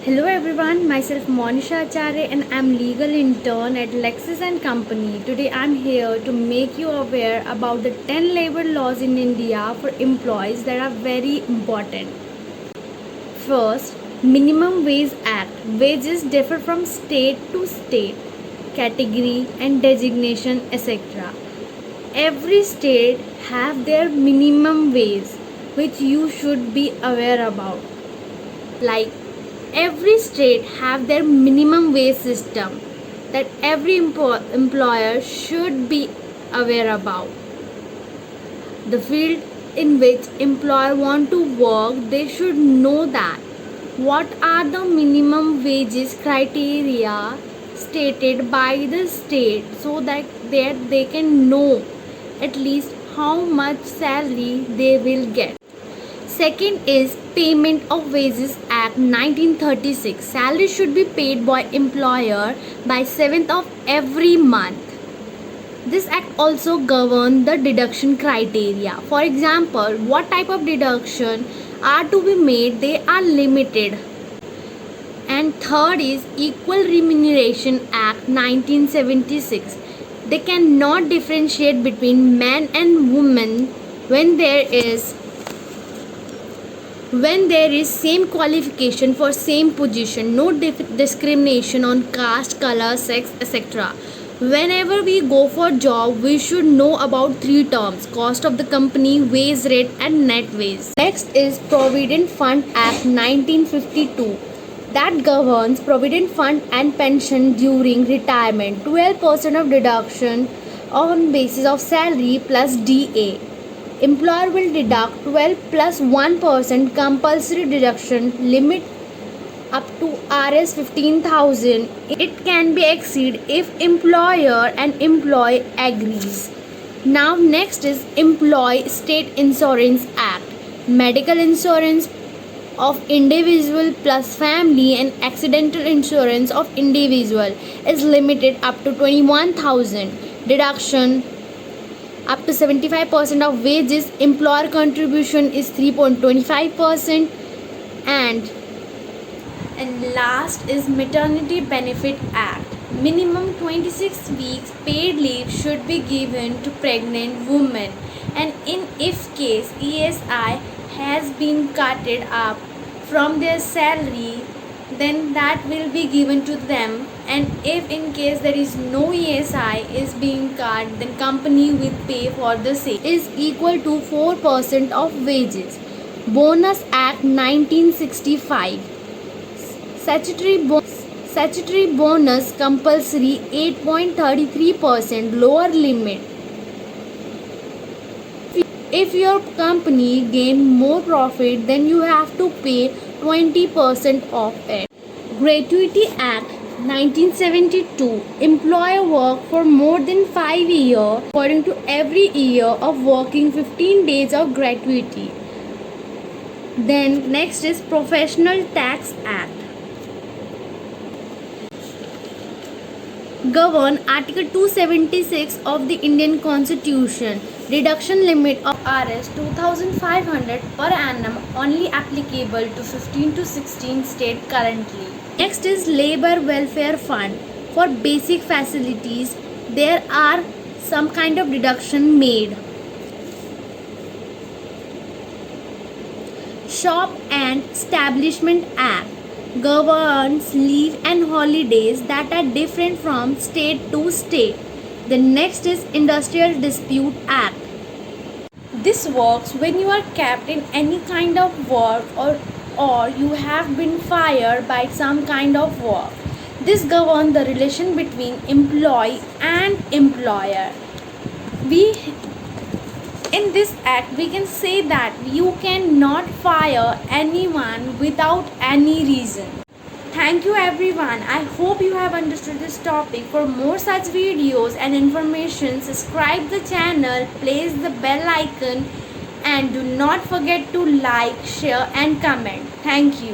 Hello everyone, myself Monisha Acharya and I'm legal intern at Lexis and Company. Today I'm here to make you aware about the 10 labor laws in India for employees that are very important. First, Minimum Wage Act. Wages differ from state to state, category and designation, etc. Every state have their minimum wage which you should be aware about. Like every state have their minimum wage system that every employer should be aware about. The field in which employer want to work, they should know that what are the minimum wages criteria stated by the state, so that they can know at least how much salary they will get. Second is Payment of Wages Act 1936. Salary should be paid by employer by 7th of every month. This act also governs the deduction criteria. For example, what type of deduction are to be made, they are limited. And third is Equal Remuneration Act 1976. They cannot differentiate between men and women when there is same qualification for same position, no discrimination on caste, color, sex, etc. Whenever we go for job, we should know about three terms: cost of the company, wage rate and net wage. Next is Provident Fund Act 1952 that governs provident fund and pension during retirement. 12% of deduction on basis of salary plus DA. Employer will deduct 12 plus 1% compulsory deduction limit up to Rs 15,000. It can be exceed if employer and employee agrees. Now next is Employee State Insurance Act. Medical insurance of individual plus family and accidental insurance of individual is limited up to 21,000. Deduction up to 75% of wages. Employer contribution is 3.25%. And last is Maternity Benefit Act. Minimum 26 weeks paid leave should be given to pregnant women, and if case ESI has been cut up from their salary, then that will be given to them. And if in case there is no ESI is being cut, then company will pay for the same is equal to 4% of wages. Bonus Act 1965. Statutory bonus compulsory 8.33%, lower limit. If your company gain more profit, then you have to pay 20% of it. Gratuity Act 1972. Employer work for more than 5 years. According to every year of working, 15 days of gratuity. Then next is Professional Tax Act. Govern Article 276 of the Indian Constitution. Reduction limit of Rs 2,500 per annum only applicable to 15 to 16 states currently. Next is Labor Welfare Fund. For basic facilities, there are some kind of deduction made. Shop and Establishment Act governs leave and holidays that are different from state to state. The next is Industrial Dispute Act. This works when you are kept in any kind of work or you have been fired by some kind of work. This governs the relation between employee and employer. In this act, we can say that you cannot fire anyone without any reason. Thank you everyone. I hope you have understood this topic. For more such videos and information, subscribe the channel, place the bell icon, and do not forget to like, share and comment. Thank you.